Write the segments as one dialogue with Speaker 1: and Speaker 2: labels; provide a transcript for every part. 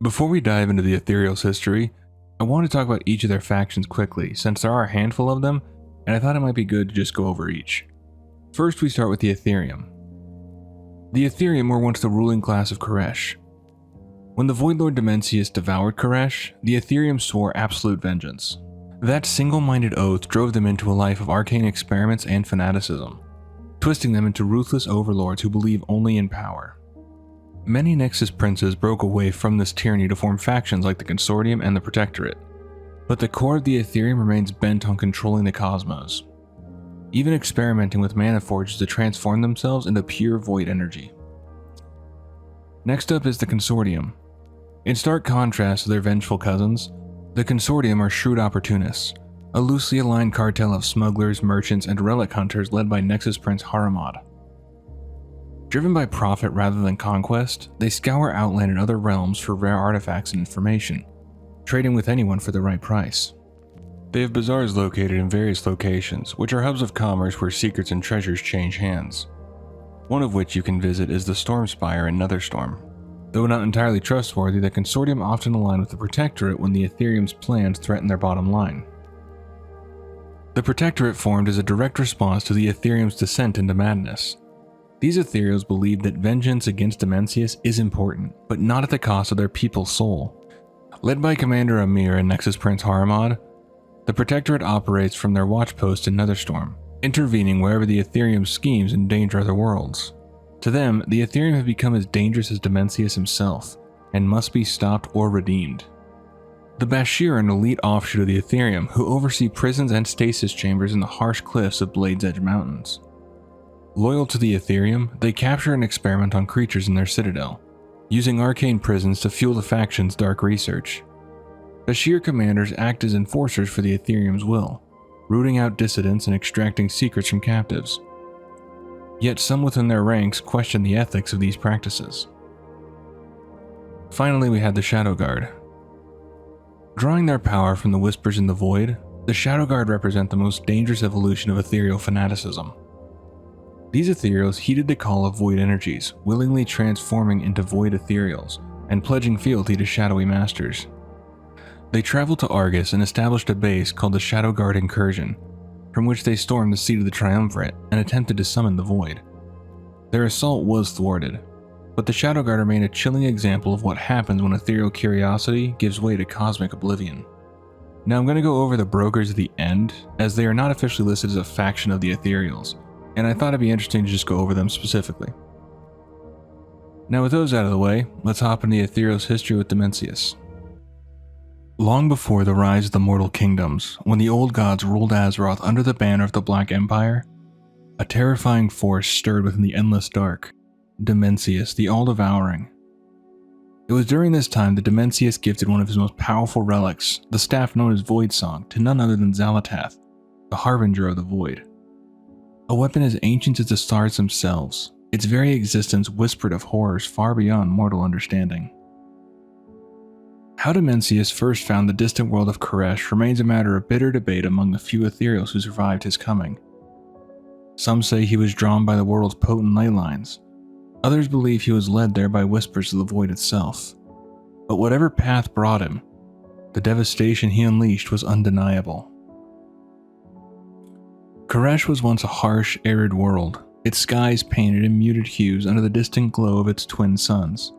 Speaker 1: Before we dive into the Ethereals' history, I want to talk about each of their factions quickly, since there are a handful of them, and I thought it might be good to just go over each. First, we start with the Ethereum. The Ethereum were once the ruling class of Caresh. When the Void Lord Dimensius devoured Caresh, the Ethereum swore absolute vengeance. That single-minded oath drove them into a life of arcane experiments and fanaticism, twisting them into ruthless overlords who believe only in power. Many Nexus princes broke away from this tyranny to form factions like the Consortium and the Protectorate, but the core of the Ethereum remains bent on controlling the cosmos, even experimenting with mana forges to transform themselves into pure void energy. Next up is the Consortium. In stark contrast to their vengeful cousins, the Consortium are shrewd opportunists, a loosely aligned cartel of smugglers, merchants, and relic hunters led by Nexus Prince Haramad. Driven by profit rather than conquest, they scour Outland and other realms for rare artifacts and information, trading with anyone for the right price. They have bazaars located in various locations, which are hubs of commerce where secrets and treasures change hands. One of which you can visit is the Storm Spire in Netherstorm. Though not entirely trustworthy, the Consortium often align with the Protectorate when the Ethereum's plans threaten their bottom line. The Protectorate formed as a direct response to the Ethereum's descent into madness. These Ethereals believed that vengeance against Dimensius is important, but not at the cost of their people's soul. Led by Commander Amir and Nexus Prince Haramad, the Protectorate operates from their watchpost in Netherstorm, intervening wherever the Ethereum schemes endanger other worlds. To them, the Ethereum have become as dangerous as Dimensius himself, and must be stopped or redeemed. The Bashir are an elite offshoot of the Ethereum who oversee prisons and stasis chambers in the harsh cliffs of Blade's Edge Mountains. Loyal to the Ethereum, they capture and experiment on creatures in their citadel, using arcane prisons to fuel the faction's dark research. Bashir commanders act as enforcers for the Ethereum's will, rooting out dissidents and extracting secrets from captives. Yet some within their ranks question the ethics of these practices. Finally, we had the Shadow Guard. Drawing their power from the Whispers in the Void, the Shadow Guard represent the most dangerous evolution of ethereal fanaticism. These Ethereals heeded the call of void energies, willingly transforming into void Ethereals and pledging fealty to shadowy masters. They traveled to Argus and established a base called the Shadow Guard Incursion, from which they stormed the seat of the Triumvirate and attempted to summon the Void. Their assault was thwarted, but the Shadow Guard remained a chilling example of what happens when ethereal curiosity gives way to cosmic oblivion. Now I'm going to go over the brokers at the end, as they are not officially listed as a faction of the Ethereals, and I thought it'd be interesting to just go over them specifically. Now with those out of the way, let's hop into the Ethereals' history with Dimensius. Long before the rise of the mortal kingdoms, when the old gods ruled Azeroth under the banner of the Black Empire, a terrifying force stirred within the endless dark, Dimensius, the All-Devouring. It was during this time that Dimensius gifted one of his most powerful relics, the staff known as Void Song, to none other than Xal'atath, the Harbinger of the Void. A weapon as ancient as the stars themselves, its very existence whispered of horrors far beyond mortal understanding. How Dimensius first found the distant world of Caresh remains a matter of bitter debate among the few Ethereals who survived his coming. Some say he was drawn by the world's potent ley lines. Others believe he was led there by whispers of the void itself. But whatever path brought him, the devastation he unleashed was undeniable. Caresh was once a harsh, arid world, its skies painted in muted hues under the distant glow of its twin suns.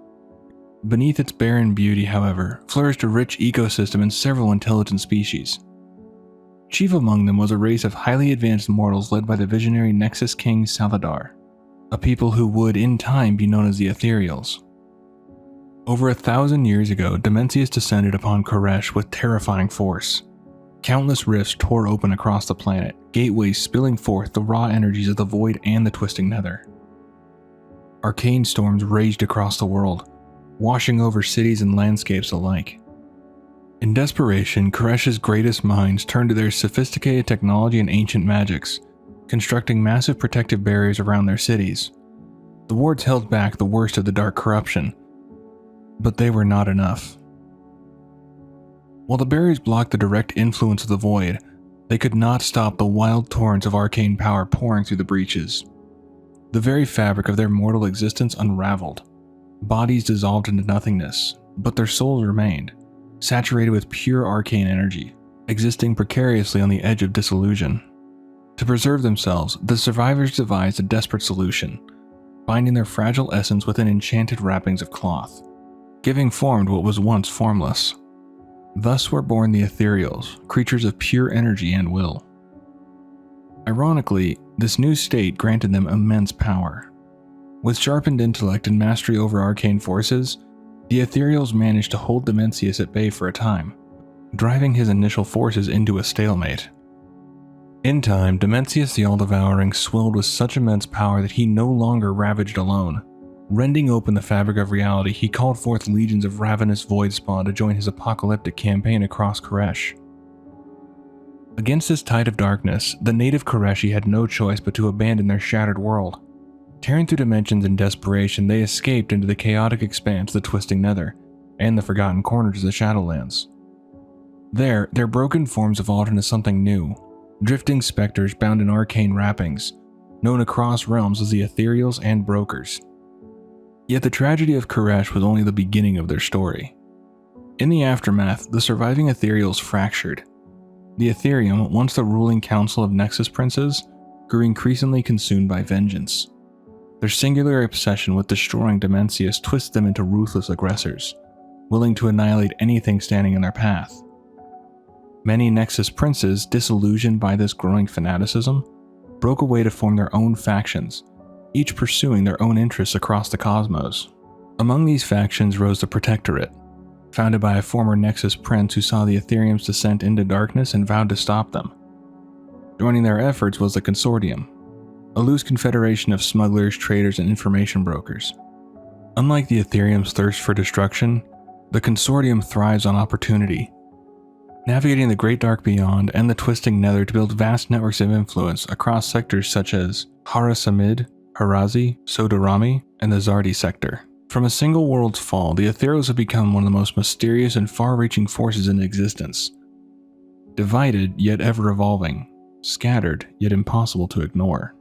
Speaker 1: Beneath its barren beauty, however, flourished a rich ecosystem and several intelligent species. Chief among them was a race of highly advanced mortals led by the visionary Nexus King Saladar, a people who would in time be known as the Ethereals. Over 1,000 years ago, Dimensius descended upon Caresh with terrifying force. Countless rifts tore open across the planet, gateways spilling forth the raw energies of the Void and the Twisting Nether. Arcane storms raged across the world, washing over cities and landscapes alike. In desperation, Caresh's greatest minds turned to their sophisticated technology and ancient magics, constructing massive protective barriers around their cities. The wards held back the worst of the dark corruption, but they were not enough. While the barriers blocked the direct influence of the Void, they could not stop the wild torrents of arcane power pouring through the breaches. The very fabric of their mortal existence unraveled. Bodies dissolved into nothingness, but their souls remained, saturated with pure arcane energy, existing precariously on the edge of dissolution. To preserve themselves, the survivors devised a desperate solution, binding their fragile essence within enchanted wrappings of cloth, giving form to what was once formless. Thus were born the Ethereals, creatures of pure energy and will. Ironically, this new state granted them immense power. With sharpened intellect and mastery over arcane forces, the Ethereals managed to hold Dimensius at bay for a time, driving his initial forces into a stalemate. In time, Dimensius the All-Devouring swelled with such immense power that he no longer ravaged alone. Rending open the fabric of reality, he called forth legions of ravenous void spawn to join his apocalyptic campaign across Caresh. Against this tide of darkness, the native Careshi had no choice but to abandon their shattered world. Tearing through dimensions in desperation, they escaped into the chaotic expanse of the twisting nether, and the forgotten corners of the Shadowlands. There, their broken forms evolved into something new, drifting specters bound in arcane wrappings, known across realms as the Ethereals and Brokers. Yet the tragedy of Caresh was only the beginning of their story. In the aftermath, the surviving Ethereals fractured. The Ethereum, once the ruling council of Nexus princes, grew increasingly consumed by vengeance. Their singular obsession with destroying Dimensius twisted them into ruthless aggressors, willing to annihilate anything standing in their path. Many Nexus princes, disillusioned by this growing fanaticism, broke away to form their own factions, each pursuing their own interests across the cosmos. Among these factions rose the Protectorate, founded by a former Nexus prince who saw the Ethereum's descent into darkness and vowed to stop them. Joining their efforts was the Consortium, a loose confederation of smugglers, traders, and information brokers. Unlike the Ethereum's thirst for destruction, the Consortium thrives on opportunity, navigating the Great Dark Beyond and the Twisting Nether to build vast networks of influence across sectors such as Hara Samid, Harazi, Sodorami, and the Zardi sector. From a single world's fall, the Ethereals have become one of the most mysterious and far-reaching forces in existence. Divided, yet ever-evolving. Scattered, yet impossible to ignore.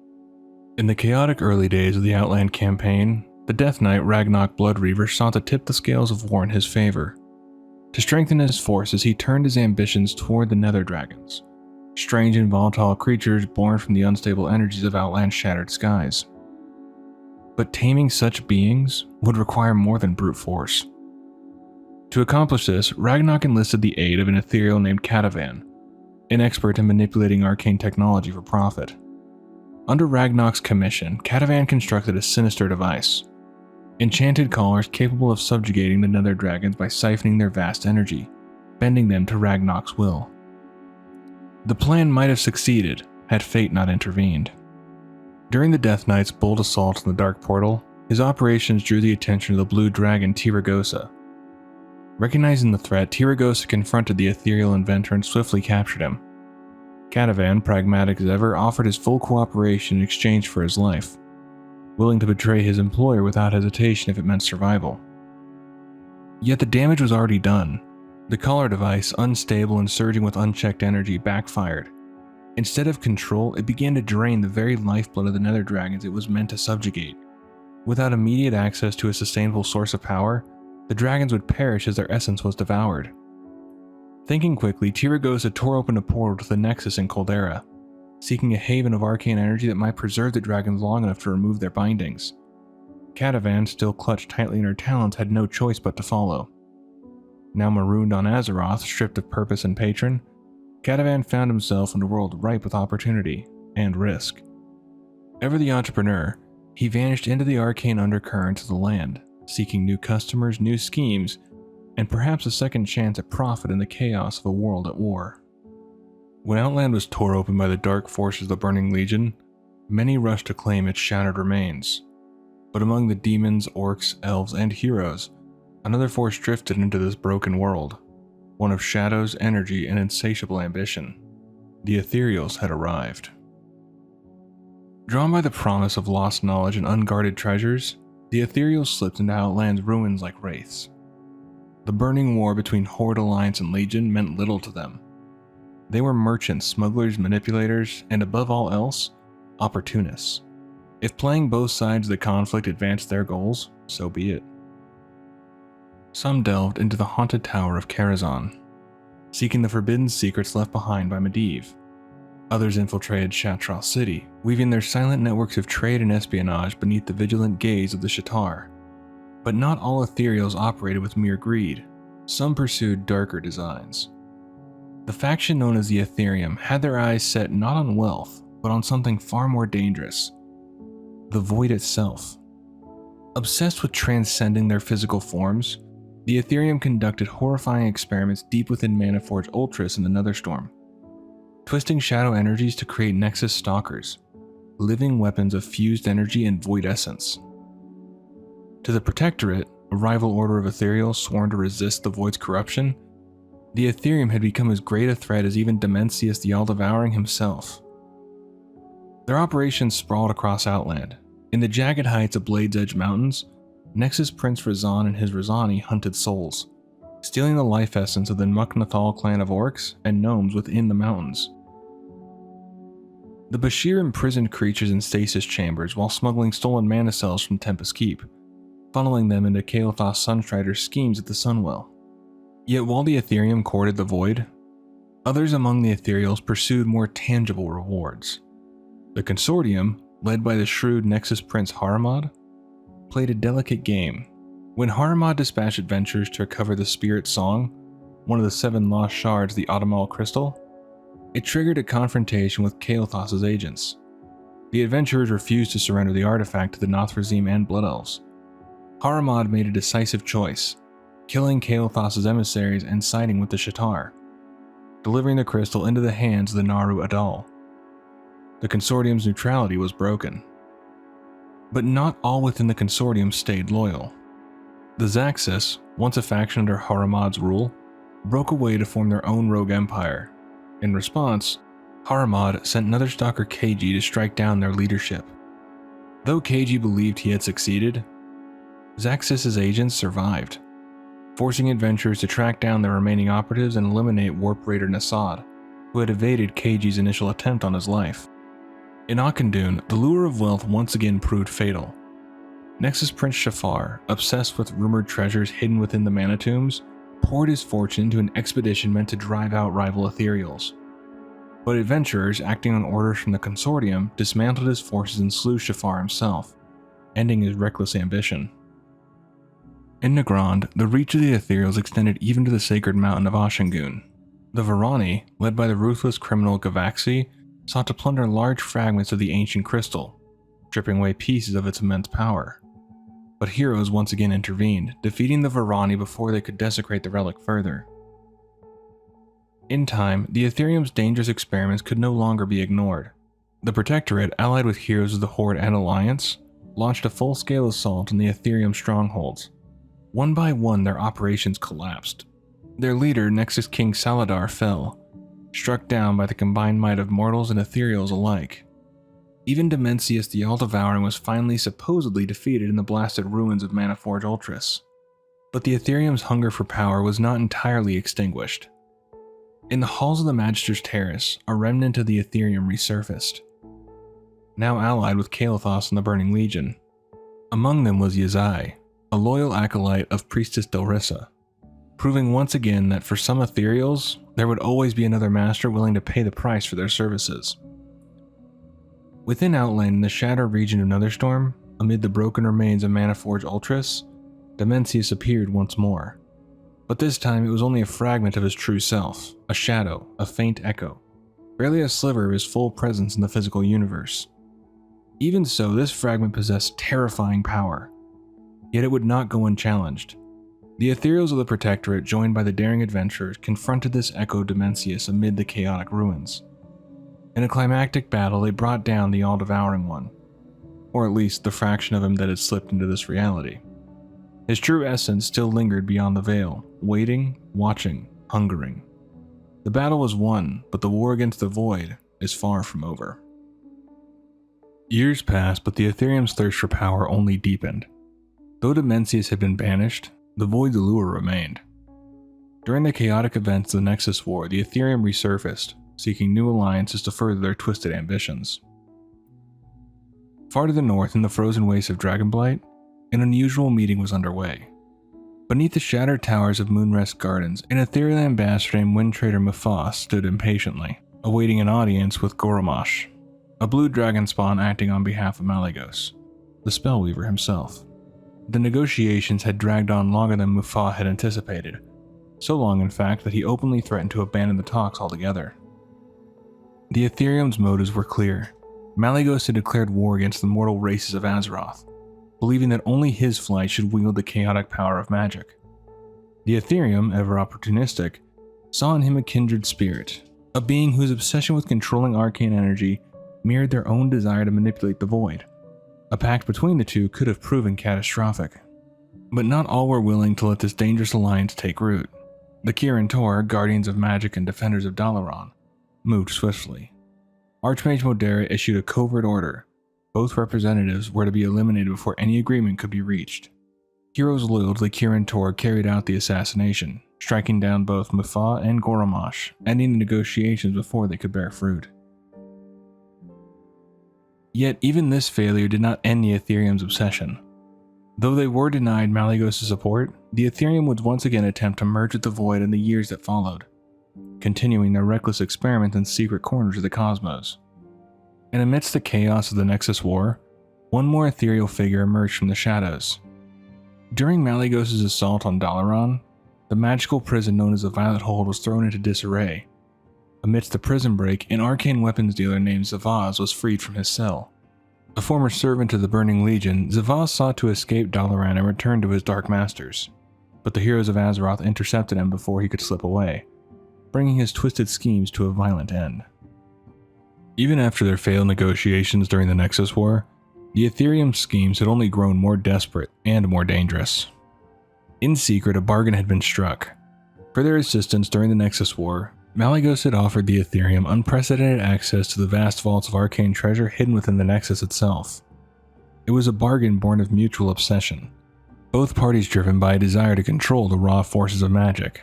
Speaker 1: In the chaotic early days of the Outland campaign, the Death Knight Ragnarok Bloodreaver sought to tip the scales of war in his favor. To strengthen his forces, he turned his ambitions toward the Nether Dragons, strange and volatile creatures born from the unstable energies of Outland's shattered skies. But taming such beings would require more than brute force. To accomplish this, Ragnarok enlisted the aid of an Ethereal named Catavan, an expert in manipulating arcane technology for profit. Under Ragnarok's commission, Catavan constructed a sinister device. Enchanted collars capable of subjugating the Nether Dragons by siphoning their vast energy, bending them to Ragnarok's will. The plan might have succeeded had fate not intervened. During the Death Knight's bold assault on the Dark Portal, his operations drew the attention of the Blue Dragon Tiragosa. Recognizing the threat, Tiragosa confronted the ethereal inventor and swiftly captured him. Catavan, pragmatic as ever, offered his full cooperation in exchange for his life, willing to betray his employer without hesitation if it meant survival. Yet the damage was already done. The collar device, unstable and surging with unchecked energy, backfired. Instead of control, it began to drain the very lifeblood of the Nether Dragons it was meant to subjugate. Without immediate access to a sustainable source of power, the dragons would perish as their essence was devoured. Thinking quickly, Tiragosa tore open a portal to the Nexus in Caldera, seeking a haven of arcane energy that might preserve the dragons long enough to remove their bindings. Catavan, still clutched tightly in her talons, had no choice but to follow. Now marooned on Azeroth, stripped of purpose and patron, Catavan found himself in a world ripe with opportunity and risk. Ever the entrepreneur, he vanished into the arcane undercurrents of the land, seeking new customers, new schemes, and perhaps a second chance at profit in the chaos of a world at war. When Outland was tore open by the dark forces of the Burning Legion, many rushed to claim its shattered remains. But among the demons, orcs, elves, and heroes, another force drifted into this broken world, one of shadows, energy, and insatiable ambition. The Ethereals had arrived. Drawn by the promise of lost knowledge and unguarded treasures, the Ethereals slipped into Outland's ruins like wraiths. The burning war between Horde Alliance and Legion meant little to them. They were merchants, smugglers, manipulators, and above all else, opportunists. If playing both sides of the conflict advanced their goals, so be it. Some delved into the haunted tower of Caresh, seeking the forbidden secrets left behind by Medivh. Others infiltrated Shatroth City, weaving their silent networks of trade and espionage beneath the vigilant gaze of the Shatar. But not all Ethereals operated with mere greed. Some pursued darker designs. The faction known as the Ethereum had their eyes set not on wealth, but on something far more dangerous: the void itself. Obsessed with transcending their physical forms, the Ethereum conducted horrifying experiments deep within Manaforge Ultras in the Netherstorm, twisting shadow energies to create Nexus Stalkers, living weapons of fused energy and void essence. To the Protectorate, a rival order of Ethereals sworn to resist the Void's corruption, the Ethereum had become as great a threat as even Dimensius the All-Devouring himself. Their operations sprawled across Outland. In the jagged heights of Blade's Edge Mountains, Nexus Prince Razan and his Razani hunted souls, stealing the life essence of the Muknathal clan of orcs and gnomes within the mountains. The Bashir imprisoned creatures in stasis chambers while smuggling stolen mana cells from Tempest Keep, funneling them into Kael'thas Sunstrider's schemes at the Sunwell. Yet while the Ethereum courted the Void, others among the Ethereals pursued more tangible rewards. The Consortium, led by the shrewd Nexus Prince Haramad, played a delicate game. When Haramad dispatched adventurers to recover the Spirit Song, one of the 7 lost shards of the Autumnal Crystal, it triggered a confrontation with Kael'thas' agents. The adventurers refused to surrender the artifact to the Nothrazim and Blood Elves. Haramad made a decisive choice, killing Kael'thas' emissaries and siding with the Shatar, delivering the crystal into the hands of the Naru Adal. The Consortium's neutrality was broken. But not all within the Consortium stayed loyal. The Zaxxas, once a faction under Haramad's rule, broke away to form their own rogue empire. In response, Haramad sent Netherstalker Keiji to strike down their leadership. Though Keiji believed he had succeeded, Zaxxas' agents survived, forcing adventurers to track down their remaining operatives and eliminate Warp Raider Nassad, who had evaded Keiji's initial attempt on his life. In Auchindoun, the lure of wealth once again proved fatal. Nexus Prince Shafar, obsessed with rumored treasures hidden within the Mana Tombs, poured his fortune into an expedition meant to drive out rival Ethereals. But adventurers acting on orders from the Consortium dismantled his forces and slew Shafar himself, ending his reckless ambition. In Nagrand, the reach of the Ethereals extended even to the sacred mountain of Ashengun. The Varani, led by the ruthless criminal Gavaxi, sought to plunder large fragments of the ancient crystal, stripping away pieces of its immense power. But heroes once again intervened, defeating the Varani before they could desecrate the relic further. In time, the Ethereum's dangerous experiments could no longer be ignored. The Protectorate, allied with heroes of the Horde and Alliance, launched a full-scale assault on the Ethereum strongholds. One by one, their operations collapsed. Their leader, Nexus King Saladar, fell, struck down by the combined might of mortals and Ethereals alike. Even Dimensius the All-Devouring was finally supposedly defeated in the blasted ruins of Manaforge Ultras. But the Ethereum's hunger for power was not entirely extinguished. In the halls of the Magister's Terrace, a remnant of the Ethereum resurfaced, now allied with Kael'thas and the Burning Legion. Among them was Yazai, a loyal acolyte of Priestess Delrissa, proving once again that for some Ethereals, there would always be another master willing to pay the price for their services. Within Outland, in the Shadow region of Netherstorm, amid the broken remains of Manaforge Ultras, Dimensius appeared once more. But this time it was only a fragment of his true self, a shadow, a faint echo, barely a sliver of his full presence in the physical universe. Even so, this fragment possessed terrifying power, yet it would not go unchallenged. The Ethereals of the Protectorate, joined by the daring adventurers, confronted this echo Dimensius amid the chaotic ruins. In a climactic battle, they brought down the All-Devouring One, or at least the fraction of him that had slipped into this reality. His true essence still lingered beyond the veil, waiting, watching, hungering. The battle was won, but the war against the Void is far from over. Years passed, but the Ethereum's thirst for power only deepened. Though Dimensius had been banished, the Void's allure remained. During the chaotic events of the Nexus War, the Ethereum resurfaced, seeking new alliances to further their twisted ambitions. Far to the north, in the frozen wastes of Dragonblight, an unusual meeting was underway. Beneath the shattered towers of Moonrest Gardens, an Ethereal ambassador named Wind Trader Mufas stood impatiently, awaiting an audience with Goromash, a blue dragon spawn acting on behalf of Malygos, the Spellweaver himself. The negotiations had dragged on longer than Mufas had anticipated, so long in fact that he openly threatened to abandon the talks altogether. The Ethereum's motives were clear. Malygos had declared war against the mortal races of Azeroth, believing that only his flight should wield the chaotic power of magic. The Ethereum, ever opportunistic, saw in him a kindred spirit, a being whose obsession with controlling arcane energy mirrored their own desire to manipulate the void. A pact between the two could have proven catastrophic. But not all were willing to let this dangerous alliance take root. The Kirin Tor, guardians of magic and defenders of Dalaran, moved swiftly. Archmage Modera issued a covert order. Both representatives were to be eliminated before any agreement could be reached. Heroes loyal to the Kirin Tor carried out the assassination, striking down both Mufas and Goromash, ending the negotiations before they could bear fruit. Yet even this failure did not end the Ethereum's obsession. Though they were denied Malygos' support, the Ethereum would once again attempt to merge with the Void in the years that followed, continuing their reckless experiments in secret corners of the cosmos. And amidst the chaos of the Nexus War, one more ethereal figure emerged from the shadows. During Malygos' assault on Dalaran, the magical prison known as the Violet Hold was thrown into disarray. Amidst the prison break, an arcane weapons dealer named Zavaz was freed from his cell. A former servant of the Burning Legion, Zavaz sought to escape Dalaran and return to his Dark Masters, but the heroes of Azeroth intercepted him before he could slip away, bringing his twisted schemes to a violent end. Even after their failed negotiations during the Nexus War, the Ethereum's schemes had only grown more desperate and more dangerous. In secret, a bargain had been struck. For their assistance during the Nexus War, Malygos had offered the Ethereum unprecedented access to the vast vaults of arcane treasure hidden within the Nexus itself. It was a bargain born of mutual obsession, both parties driven by a desire to control the raw forces of magic.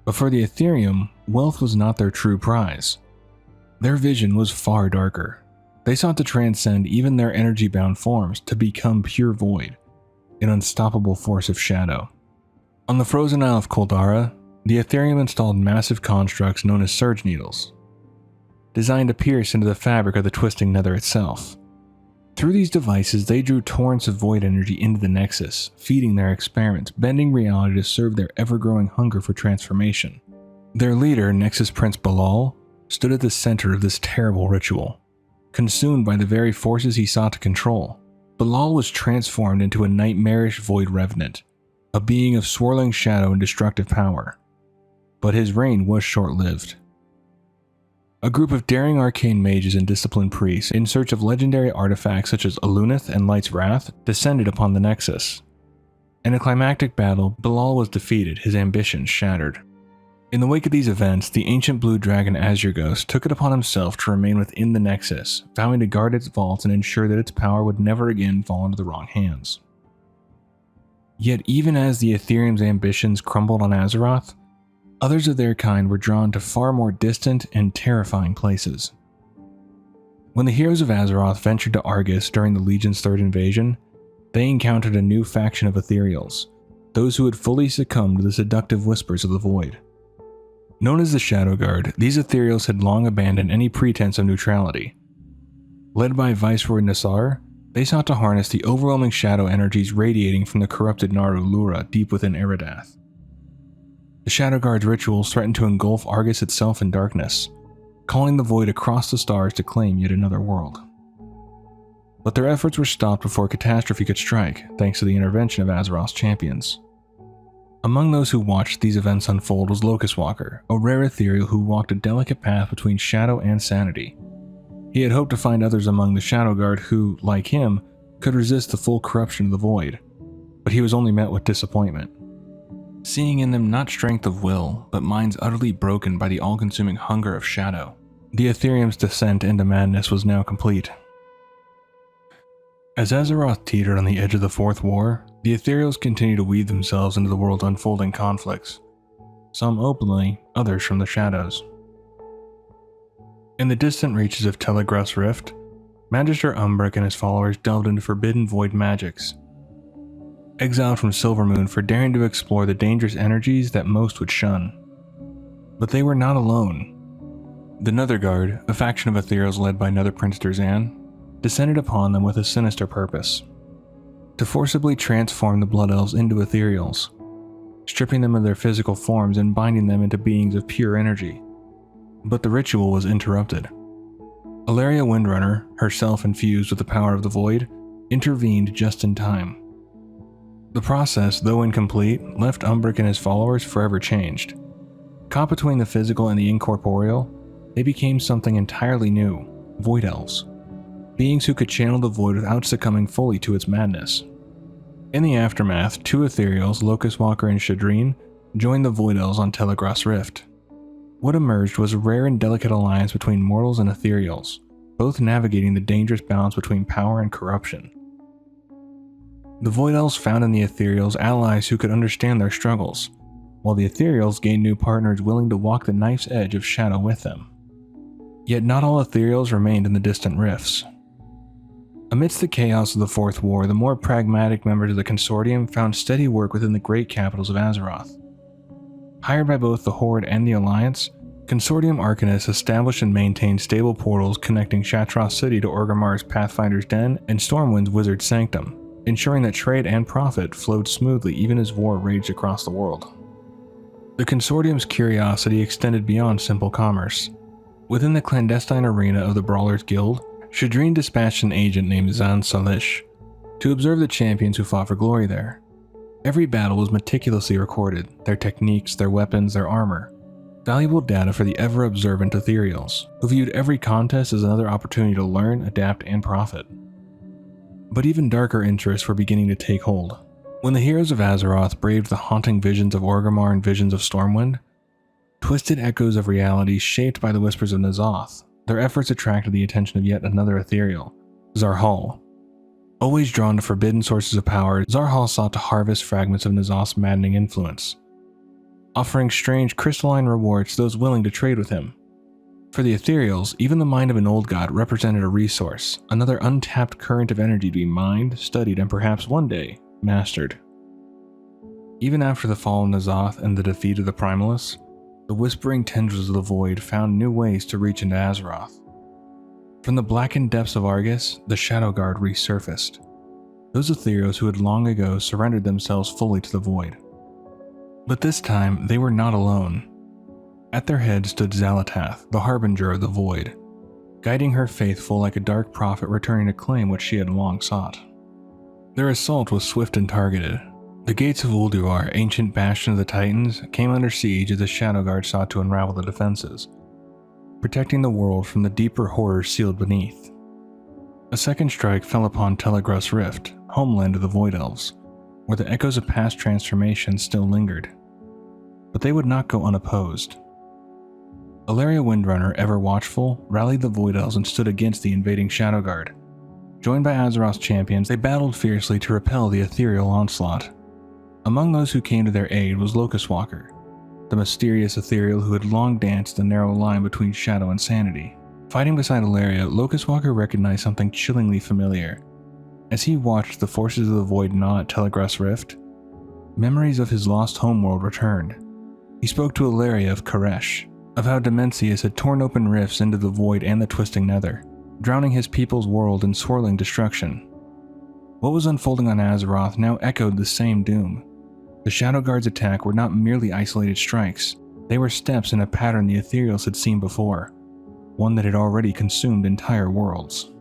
Speaker 1: But for the Ethereum, wealth was not their true prize. Their vision was far darker. They sought to transcend even their energy-bound forms to become pure void, an unstoppable force of shadow. On the frozen isle of Koldara, the Ethereum installed massive constructs known as Surge Needles, designed to pierce into the fabric of the twisting nether itself. Through these devices, they drew torrents of void energy into the Nexus, feeding their experiments, bending reality to serve their ever-growing hunger for transformation. Their leader, Nexus Prince Balal, stood at the center of this terrible ritual. Consumed by the very forces he sought to control, Balal was transformed into a nightmarish void revenant, a being of swirling shadow and destructive power. But his reign was short-lived. A group of daring arcane mages and disciplined priests in search of legendary artifacts such as Alunith and Light's Wrath descended upon the Nexus. In a climactic battle, Balal was defeated, his ambitions shattered. In the wake of these events, the ancient blue dragon Azurgos took it upon himself to remain within the Nexus, vowing to guard its vaults and ensure that its power would never again fall into the wrong hands. Yet even as the Ethereum's ambitions crumbled on Azeroth, others of their kind were drawn to far more distant and terrifying places. When the heroes of Azeroth ventured to Argus during the Legion's third invasion, they encountered a new faction of Ethereals, those who had fully succumbed to the seductive whispers of the Void. Known as the Shadow Guard, these Ethereals had long abandoned any pretense of neutrality. Led by Viceroy Nassar, they sought to harness the overwhelming shadow energies radiating from the corrupted Naru Lura deep within Eridath. The Shadow Guard's rituals threatened to engulf Argus itself in darkness, calling the Void across the stars to claim yet another world. But their efforts were stopped before catastrophe could strike, thanks to the intervention of Azeroth's champions. Among those who watched these events unfold was Locust Walker, a rare ethereal who walked a delicate path between shadow and sanity. He had hoped to find others among the Shadow Guard who, like him, could resist the full corruption of the Void, but he was only met with disappointment. Seeing in them not strength of will, but minds utterly broken by the all-consuming hunger of shadow, the Ethereum's descent into madness was now complete. As Azeroth teetered on the edge of the Fourth War, the Ethereals continued to weave themselves into the world's unfolding conflicts, some openly, others from the shadows. In the distant reaches of Telegraph's Rift, Magister Umbric and his followers delved into forbidden void magics. exiled from Silvermoon for daring to explore the dangerous energies that most would shun. But they were not alone. The Netherguard, a faction of Ethereals led by Nether Prince Durzan, descended upon them with a sinister purpose: to forcibly transform the Blood Elves into Ethereals, stripping them of their physical forms and binding them into beings of pure energy. But the ritual was interrupted. Alleria Windrunner, herself infused with the power of the Void, intervened just in time. The process, though incomplete, left Umbric and his followers forever changed. Caught between the physical and the incorporeal, they became something entirely new: Void Elves. Beings who could channel the Void without succumbing fully to its madness. In the aftermath, two Ethereals, Locust Walker and Shadreen, joined the Void Elves on Telegrass Rift. What emerged was a rare and delicate alliance between mortals and Ethereals, both navigating the dangerous balance between power and corruption. The Void Elves found in the Ethereals allies who could understand their struggles, while the Ethereals gained new partners willing to walk the knife's edge of shadow with them. Yet not all Ethereals remained in the distant rifts. Amidst the chaos of the Fourth War, the more pragmatic members of the Consortium found steady work within the great capitals of Azeroth. Hired by both the Horde and the Alliance, Consortium Arcanists established and maintained stable portals connecting Shatroth City to Orgrimmar's Pathfinder's Den and Stormwind's Wizard's Sanctum, ensuring that trade and profit flowed smoothly even as war raged across the world. The Consortium's curiosity extended beyond simple commerce. Within the clandestine arena of the Brawlers Guild, Shadreen dispatched an agent named Zan Salish to observe the champions who fought for glory there. Every battle was meticulously recorded, their techniques, their weapons, their armor. Valuable data for the ever-observant Ethereals, who viewed every contest as another opportunity to learn, adapt, and profit. But even darker interests were beginning to take hold. When the heroes of Azeroth braved the haunting visions of Orgrimmar and visions of Stormwind, twisted echoes of reality shaped by the whispers of N'Zoth, their efforts attracted the attention of yet another Ethereal, Zarhal. Always drawn to forbidden sources of power, Zarhal sought to harvest fragments of N'Zoth's maddening influence, offering strange crystalline rewards to those willing to trade with him. For the Ethereals, even the mind of an old god represented a resource, another untapped current of energy to be mined, studied, and perhaps one day, mastered. Even after the fall of N'Zoth and the defeat of the Primalists, the whispering tendrils of the Void found new ways to reach into Azeroth. From the blackened depths of Argus, the Shadow Guard resurfaced. Those Ethereals who had long ago surrendered themselves fully to the Void. But this time, they were not alone. At their head stood Xal'atath, the Harbinger of the Void, guiding her faithful like a dark prophet returning to claim what she had long sought. Their assault was swift and targeted. The gates of Ulduar, ancient bastion of the Titans, came under siege as the Shadow Guard sought to unravel the defenses, protecting the world from the deeper horrors sealed beneath. A second strike fell upon Telegrass Rift, homeland of the Void Elves, where the echoes of past transformations still lingered. But they would not go unopposed. Alleria Windrunner, ever watchful, rallied the Void Elves and stood against the invading Shadow Guard. Joined by Azeroth's champions, they battled fiercely to repel the ethereal onslaught. Among those who came to their aid was Locust Walker, the mysterious ethereal who had long danced the narrow line between shadow and sanity. Fighting beside Alleria, Locust Walker recognized something chillingly familiar. As he watched the forces of the Void gnaw at Telegrass Rift, memories of his lost homeworld returned. He spoke to Alleria of Caresh, of how Dimensius had torn open rifts into the Void and the twisting Nether, drowning his people's world in swirling destruction. What was unfolding on Azeroth now echoed the same doom. The Shadow Guard's attack were not merely isolated strikes, they were steps in a pattern the Ethereals had seen before, one that had already consumed entire worlds.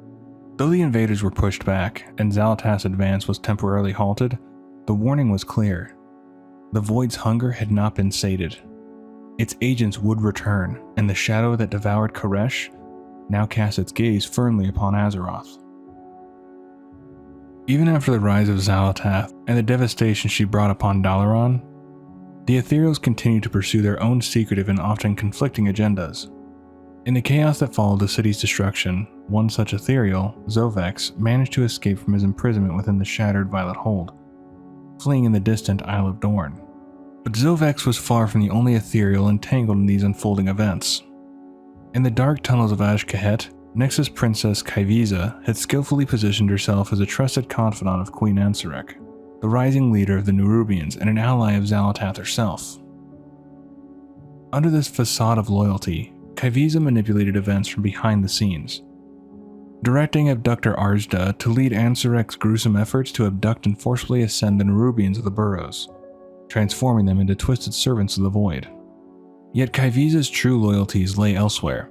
Speaker 1: Though the invaders were pushed back, and Xal'atath's advance was temporarily halted, the warning was clear. The Void's hunger had not been sated. Its agents would return, and the shadow that devoured Caresh now cast its gaze firmly upon Azeroth. Even after the rise of Xal'atath and the devastation she brought upon Dalaran, the Ethereals continued to pursue their own secretive and often conflicting agendas. In the chaos that followed the city's destruction, one such Ethereal, Zovex, managed to escape from his imprisonment within the shattered Violet Hold, fleeing in the distant Isle of Dorn. But Zovex was far from the only Ethereal entangled in these unfolding events. In the dark tunnels of Azj-Kahet, Nexus Princess Kaiviza had skillfully positioned herself as a trusted confidant of Queen Ansarek, the rising leader of the Nerubians and an ally of Xal'atath herself. Under this facade of loyalty, Kai'Viza manipulated events from behind the scenes, directing abductor Arzda to lead Ansarek's gruesome efforts to abduct and forcibly ascend the Nerubians of the Burrows, transforming them into twisted servants of the Void. Yet Kai'Viza's true loyalties lay elsewhere.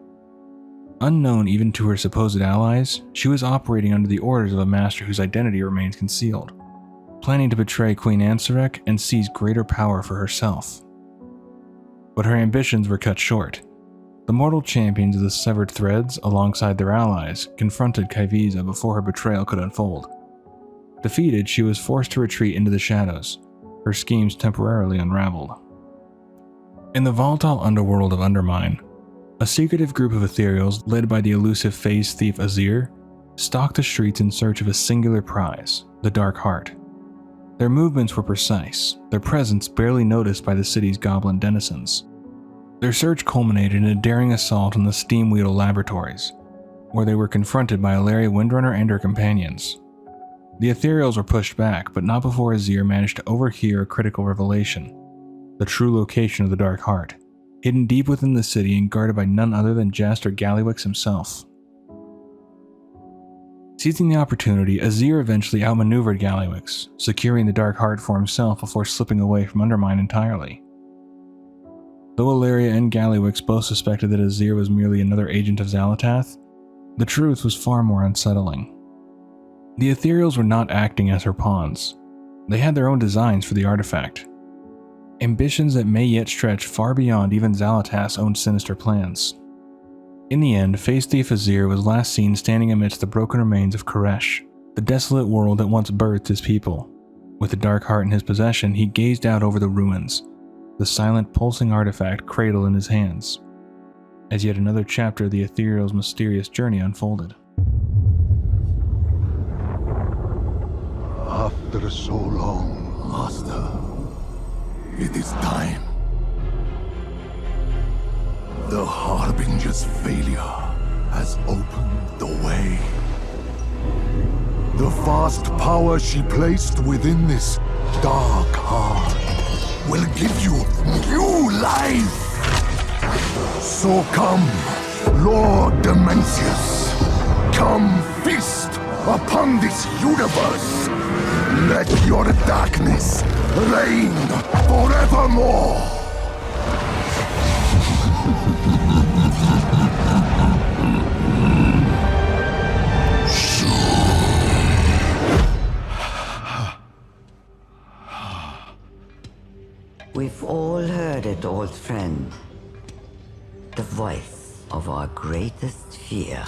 Speaker 1: Unknown even to her supposed allies, she was operating under the orders of a master whose identity remains concealed, planning to betray Queen Ansarek and seize greater power for herself. But her ambitions were cut short. The mortal champions of the Severed Threads, alongside their allies, confronted Kai'Viza before her betrayal could unfold. Defeated, she was forced to retreat into the shadows, her schemes temporarily unraveled. In the volatile underworld of Undermine, a secretive group of Ethereals led by the elusive phase thief Azir stalked the streets in search of a singular prize, the Dark Heart. Their movements were precise, their presence barely noticed by the city's goblin denizens. Their search culminated in a daring assault on the Steamweedle laboratories, where they were confronted by Ilaria Windrunner and her companions. The Ethereals were pushed back, but not before Azir managed to overhear a critical revelation: the true location of the Dark Heart, hidden deep within the city and guarded by none other than Jaster Gallywix himself. Seizing the opportunity, Azir eventually outmaneuvered Gallywix, securing the Dark Heart for himself before slipping away from Undermine entirely. Though Ilaria and Gallywix both suspected that Azir was merely another agent of Xal'atath, the truth was far more unsettling. The Ethereals were not acting as her pawns. They had their own designs for the artifact, ambitions that may yet stretch far beyond even Xal'atath's own sinister plans. In the end, Phase Thief Azir was last seen standing amidst the broken remains of Caresh, the desolate world that once birthed his people. With the Dark Heart in his possession, he gazed out over the ruins, the silent, pulsing artifact cradled in his hands, as yet another chapter of the Ethereal's mysterious journey unfolded.
Speaker 2: After so long, Master, it is time. The Harbinger's failure has opened the way. The vast power she placed within this dark heart will give you new life. So come, Lord Dimensius, come feast upon this universe. Let your darkness reign forevermore.
Speaker 3: We've all heard it, old friend. The voice of our greatest fear.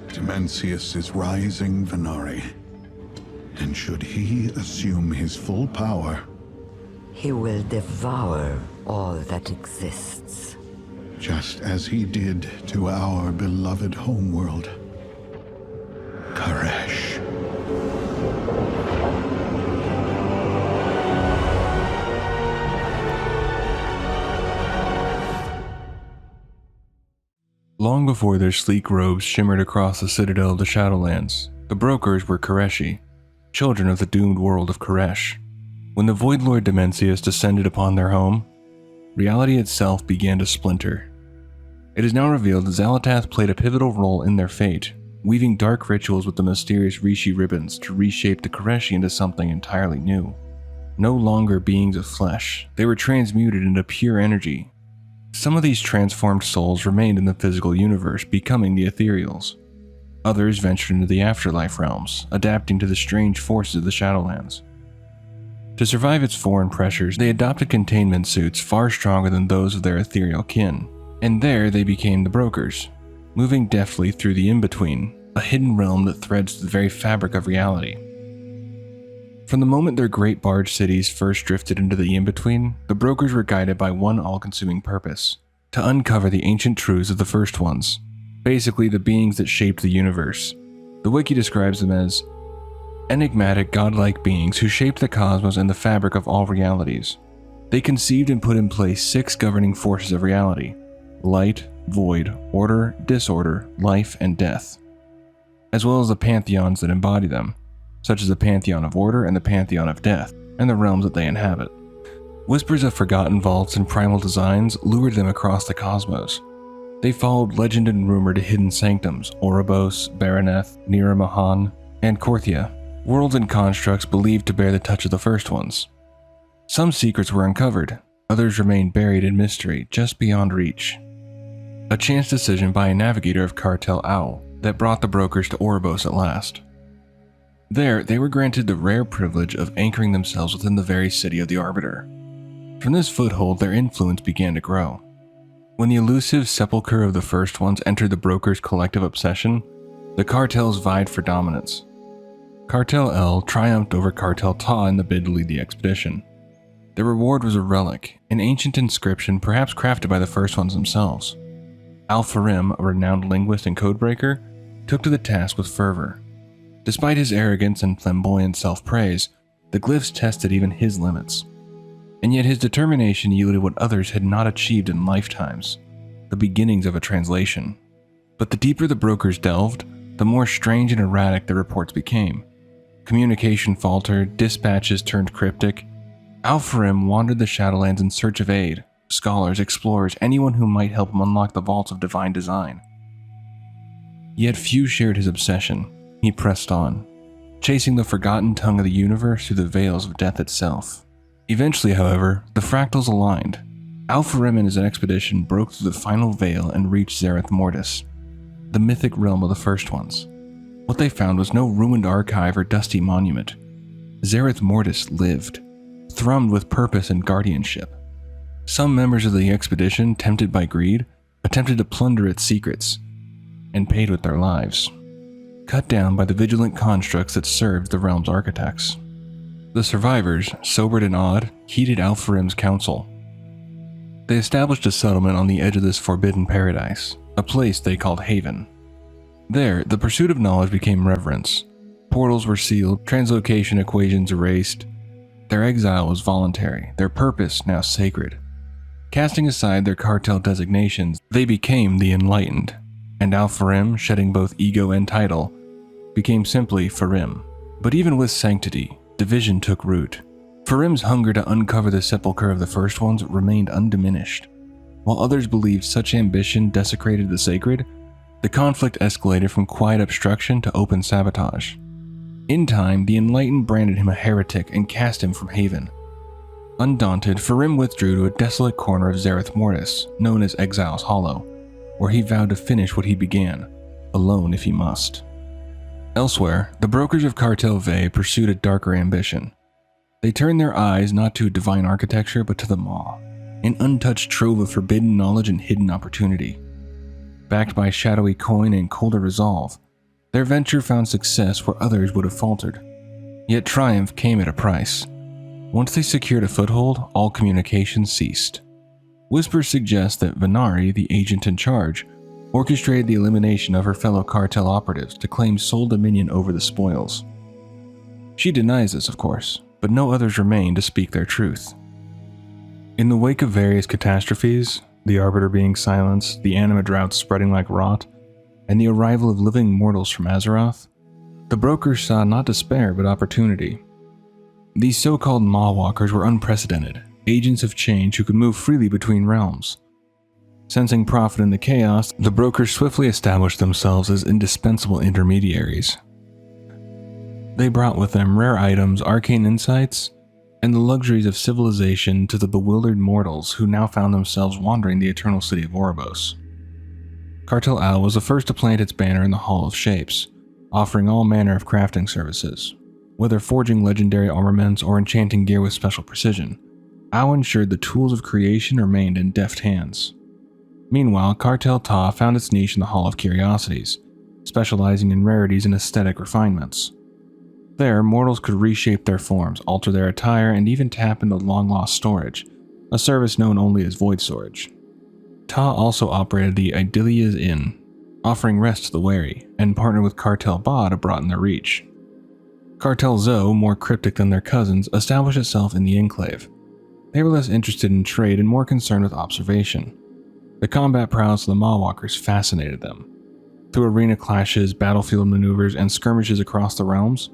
Speaker 2: Dimensius is rising, Venari. And should he assume his full power,
Speaker 3: He will devour all that exists.
Speaker 2: just as he did to our beloved homeworld, Caresh.
Speaker 1: Long before their sleek robes shimmered across the citadel of the Shadowlands, the brokers were Careshi, children of the doomed world of Caresh. When the Void Lord Dimensius descended upon their home, reality itself began to splinter. It is now revealed that Xal'atath played a pivotal role in their fate, weaving dark rituals with the mysterious Rishi ribbons to reshape the Careshi into something entirely new. No longer beings of flesh, they were transmuted into pure energy. Some of these transformed souls remained in the physical universe, becoming the Ethereals. Others ventured into the afterlife realms, adapting to the strange forces of the Shadowlands. To survive its foreign pressures, they adopted containment suits far stronger than those of their ethereal kin, and there they became the brokers, moving deftly through the in-between, a hidden realm that threads the very fabric of reality. From the moment their great barge cities first drifted into the in-between, the brokers were guided by one all-consuming purpose: to uncover the ancient truths of the first ones, basically the beings that shaped the universe. The wiki describes them as enigmatic, godlike beings who shaped the cosmos and the fabric of all realities. They conceived and put in place 6 governing forces of reality: light, void, order, disorder, life, and death, as well as the pantheons that embody them. such as the Pantheon of Order and the Pantheon of Death, and the realms that they inhabit. Whispers of forgotten vaults and primal designs lured them across the cosmos. They followed legend and rumor to hidden sanctums, Oribos, Baraneth, Nira Mahan, and Korthia, worlds and constructs believed to bear the touch of the first ones. Some secrets were uncovered, others remained buried in mystery just beyond reach. A chance decision by a navigator of Cartel Owl that brought the brokers to Oribos at last. There, they were granted the rare privilege of anchoring themselves within the very city of the Arbiter. From this foothold, their influence began to grow. When the elusive sepulchre of the First Ones entered the brokers' collective obsession, the cartels vied for dominance. Cartel L triumphed over Cartel Ta in the bid to lead the expedition. Their reward was a relic, an ancient inscription perhaps crafted by the First Ones themselves. Al-Farim, a renowned linguist and codebreaker, took to the task with fervor. Despite his arrogance and flamboyant self-praise, the glyphs tested even his limits. And yet his determination yielded what others had not achieved in lifetimes, the beginnings of a translation. But the deeper the brokers delved, the more strange and erratic the reports became. Communication faltered, dispatches turned cryptic. Al-Farim wandered the Shadowlands in search of aid, scholars, explorers, anyone who might help him unlock the vaults of divine design. Yet few shared his obsession. He pressed on, chasing the forgotten tongue of the universe through the veils of death itself. Eventually, however, the fractals aligned. Al-Farim and his expedition broke through the final veil and reached Zereth Mortis, the mythic realm of the First Ones. What they found was no ruined archive or dusty monument. Zereth Mortis lived, thrummed with purpose and guardianship. Some members of the expedition, tempted by greed, attempted to plunder its secrets, and paid with their lives, cut down by the vigilant constructs that served the realm's architects. The survivors, sobered and awed, heeded Al-Farim's counsel. They established a settlement on the edge of this forbidden paradise, a place they called Haven. There, the pursuit of knowledge became reverence. Portals were sealed, translocation equations erased. Their exile was voluntary, their purpose now sacred. Casting aside their cartel designations, they became the Enlightened, and Al-Farim, shedding both ego and title, became simply Farim. But even with sanctity, division took root. Farim's hunger to uncover the sepulchre of the First Ones remained undiminished. While others believed such ambition desecrated the sacred, the conflict escalated from quiet obstruction to open sabotage. In time, the Enlightened branded him a heretic and cast him from Haven. Undaunted, Farim withdrew to a desolate corner of Zereth Mortis, known as Exile's Hollow, where he vowed to finish what he began, alone if he must. Elsewhere, the brokers of Cartel Ve pursued a darker ambition. They turned their eyes not to divine architecture but to the Maw, an untouched trove of forbidden knowledge and hidden opportunity. Backed by shadowy coin and colder resolve, their venture found success where others would have faltered. Yet triumph came at a price. Once they secured a foothold, all communication ceased. Whispers suggest that Venari, the agent in charge, orchestrated the elimination of her fellow cartel operatives to claim sole dominion over the spoils. She denies this, of course, but no others remain to speak their truth. In the wake of various catastrophes, the Arbiter being silenced, the anima drought spreading like rot, and the arrival of living mortals from Azeroth, the brokers saw not despair but opportunity. These so-called Maw Walkers were unprecedented, agents of change who could move freely between realms. Sensing profit in the chaos, the brokers swiftly established themselves as indispensable intermediaries. They brought with them rare items, arcane insights, and the luxuries of civilization to the bewildered mortals who now found themselves wandering the eternal city of Oribos. Cartel Owl was the first to plant its banner in the Hall of Shapes, offering all manner of crafting services. Whether forging legendary armaments or enchanting gear with special precision, Owl ensured the tools of creation remained in deft hands. Meanwhile, Cartel Ta found its niche in the Hall of Curiosities, specializing in rarities and aesthetic refinements. There, mortals could reshape their forms, alter their attire, and even tap into long-lost storage, a service known only as Void Storage. Ta also operated the Idyllia's Inn, offering rest to the wary, and partnered with Cartel Ba to broaden their reach. Cartel Zo, more cryptic than their cousins, established itself in the Enclave. They were less interested in trade and more concerned with observation. The combat prowess of the Maw-Walkers fascinated them. Through arena clashes, battlefield maneuvers, and skirmishes across the realms,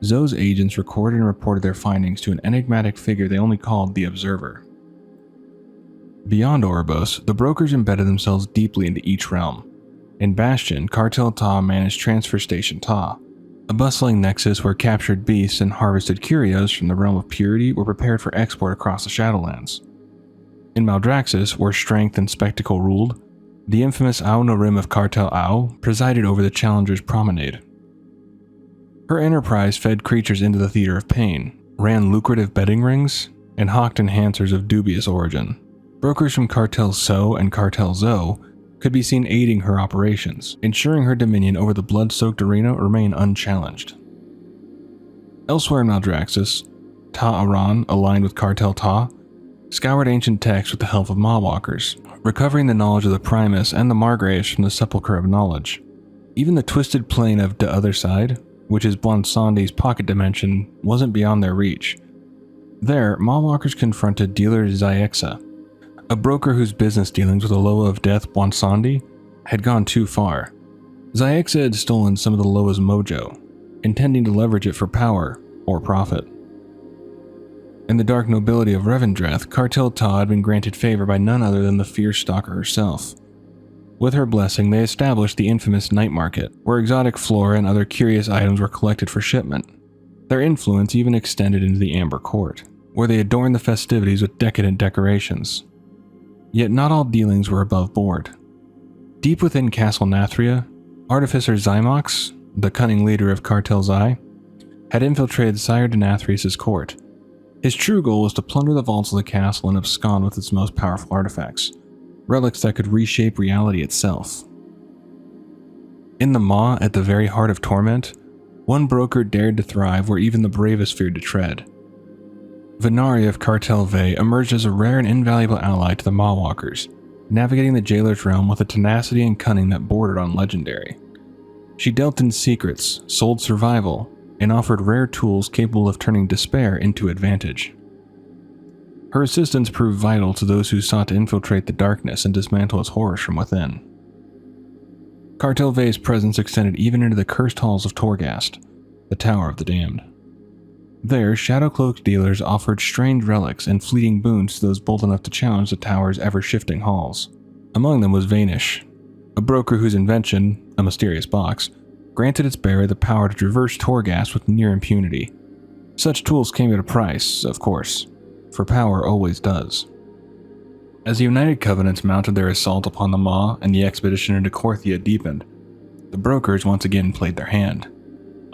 Speaker 1: Zoe's agents recorded and reported their findings to an enigmatic figure they only called the Observer. Beyond Oribos, the brokers embedded themselves deeply into each realm. In Bastion, Cartel Ta managed Transfer Station Ta, a bustling nexus where captured beasts and harvested curios from the realm of purity were prepared for export across the Shadowlands. In Maldraxxus, where strength and spectacle ruled, the infamous Au Narim of Cartel Au presided over the Challenger's Promenade. Her enterprise fed creatures into the theater of pain, ran lucrative betting rings, and hawked enhancers of dubious origin. Brokers from Cartel So and Cartel Zo could be seen aiding her operations, ensuring her dominion over the blood-soaked arena remained unchallenged. Elsewhere in Maldraxxus, Ta Aran, aligned with Cartel Ta, scoured ancient texts with the help of Mawwalkers, recovering the knowledge of the Primus and the Margraves from the Sepulchre of Knowledge. Even the twisted plane of the Other Side, which is Blansandi's pocket dimension, wasn't beyond their reach. There, Mawwalkers confronted dealer Zayexa, a broker whose business dealings with the Loa of Death Bwansandi had gone too far. Zayexa had stolen some of the Loa's mojo, intending to leverage it for power or profit. In the dark nobility of Revendreth, Cartel Ta had been granted favor by none other than the fierce stalker herself. With her blessing, they established the infamous night market, where exotic flora and other curious items were collected for shipment. Their influence even extended into the Amber Court, where they adorned the festivities with decadent decorations. Yet not all dealings were above board. Deep within Castle Nathria, Artificer Zymox, the cunning leader of Cartel Zai, had infiltrated Sire Denathrius' court. His true goal was to plunder the vaults of the castle and abscond with its most powerful artifacts, relics that could reshape reality itself. In the Maw, at the very heart of torment, one broker dared to thrive where even the bravest feared to tread. Venari of Cartel Ve emerged as a rare and invaluable ally to the Mawwalkers, navigating the Jailer's realm with a tenacity and cunning that bordered on legendary. She dealt in secrets, sold survival, and offered rare tools capable of turning despair into advantage. Her assistance proved vital to those who sought to infiltrate the darkness and dismantle its horrors from within. Cartel Ve's presence extended even into the cursed halls of Torghast, the Tower of the Damned. There, shadow-cloaked dealers offered strange relics and fleeting boons to those bold enough to challenge the tower's ever-shifting halls. Among them was Vanish, a broker whose invention, a mysterious box, granted its bearer the power to traverse Torghast with near impunity. Such tools came at a price, of course, for power always does. As the United Covenants mounted their assault upon the Maw and the expedition into Korthia deepened, the brokers once again played their hand.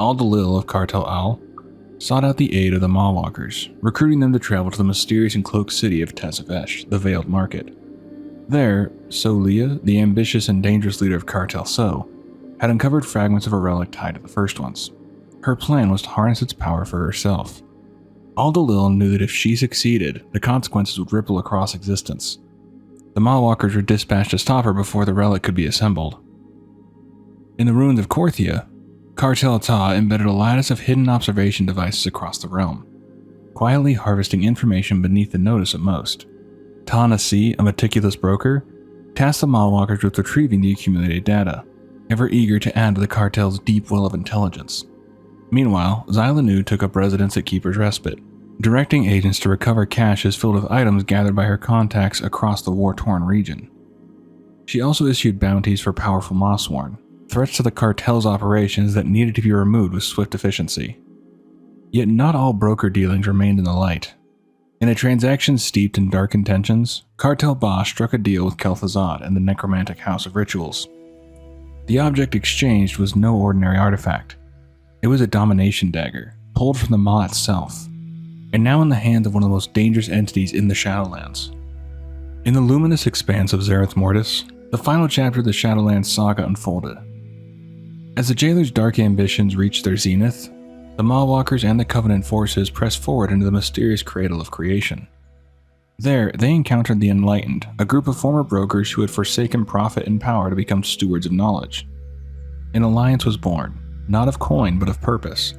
Speaker 1: Aldalil of Cartel Al sought out the aid of the Mawwalkers, recruiting them to travel to the mysterious and cloaked city of Tazavesh, the Veiled Market. There, Solia, the ambitious and dangerous leader of Cartel So, had uncovered fragments of a relic tied to the first ones. Her plan was to harness its power for herself. Aldalil knew that if she succeeded, the consequences would ripple across existence. The Mawwalkers were dispatched to stop her before the relic could be assembled. In the ruins of Korthia, Cartel Ta embedded a lattice of hidden observation devices across the realm, quietly harvesting information beneath the notice of most. Ta Nasi, a meticulous broker, tasked the Mawwalkers with retrieving the accumulated data, ever eager to add to the cartel's deep well of intelligence. Meanwhile, Xylanu took up residence at Keeper's Respite, directing agents to recover caches filled with items gathered by her contacts across the war-torn region. She also issued bounties for powerful Mossworn, threats to the cartel's operations that needed to be removed with swift efficiency. Yet not all broker dealings remained in the light. In a transaction steeped in dark intentions, Cartel Ba struck a deal with Kel'Thuzad and the Necromantic House of Rituals. The object exchanged was no ordinary artifact. It was a domination dagger, pulled from the Maw itself, and now in the hands of one of the most dangerous entities in the Shadowlands. In the luminous expanse of Zereth Mortis, the final chapter of the Shadowlands saga unfolded. As the Jailer's dark ambitions reached their zenith, the Mawwalkers and the Covenant forces pressed forward into the mysterious cradle of creation. There, they encountered the Enlightened, a group of former brokers who had forsaken profit and power to become stewards of knowledge. An alliance was born, not of coin but of purpose,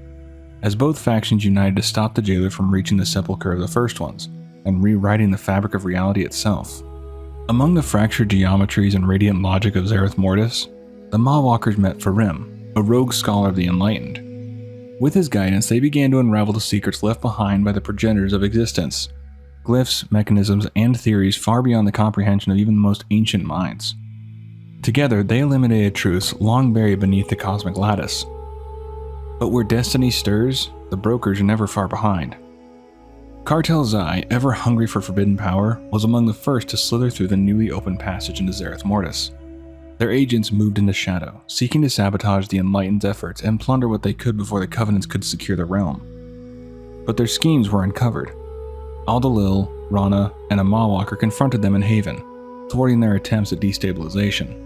Speaker 1: as both factions united to stop the Jailer from reaching the sepulchre of the first ones and rewriting the fabric of reality itself. Among the fractured geometries and radiant logic of Zereth Mortis, the Mawwalkers met Farim, a rogue scholar of the Enlightened. With his guidance, they began to unravel the secrets left behind by the progenitors of existence, glyphs, mechanisms, and theories far beyond the comprehension of even the most ancient minds. Together, they eliminated truths long buried beneath the cosmic lattice. But where destiny stirs, the brokers are never far behind. Cartel Xi, ever hungry for forbidden power, was among the first to slither through the newly opened passage into Zereth Mortis. Their agents moved into shadow, seeking to sabotage the Enlightened's efforts and plunder what they could before the Covenants could secure the realm. But their schemes were uncovered. Aldalil, Rana, and a Mawwalker confronted them in Haven, thwarting their attempts at destabilization.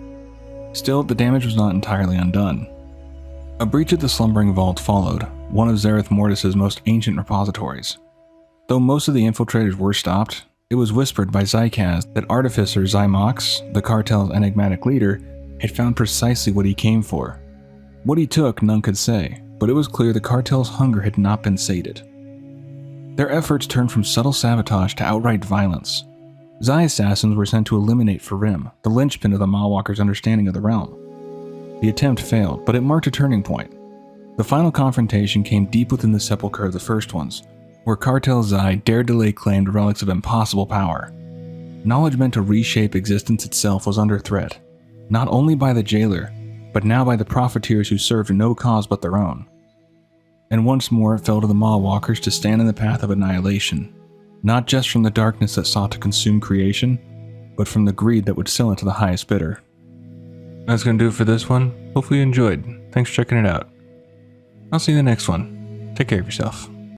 Speaker 1: Still, the damage was not entirely undone. A breach of the Slumbering Vault followed, one of Zereth Mortis' most ancient repositories. Though most of the infiltrators were stopped, it was whispered by Zykaz that Artificer Zymox, the cartel's enigmatic leader, had found precisely what he came for. What he took, none could say, but it was clear the cartel's hunger had not been sated. Their efforts turned from subtle sabotage to outright violence. Xi assassins were sent to eliminate Farim, the linchpin of the Mawwalker's understanding of the realm. The attempt failed, but it marked a turning point. The final confrontation came deep within the sepulchre of the first ones, where Cartel Xi dared to lay claim to relics of impossible power. Knowledge meant to reshape existence itself was under threat, not only by the jailer, but now by the profiteers who served no cause but their own. And once more it fell to the Mawwalkers to stand in the path of annihilation, not just from the darkness that sought to consume creation, but from the greed that would sell it to the highest bidder. That's going to do it for this one. Hopefully you enjoyed. Thanks for checking it out. I'll see you in the next one. Take care of yourself.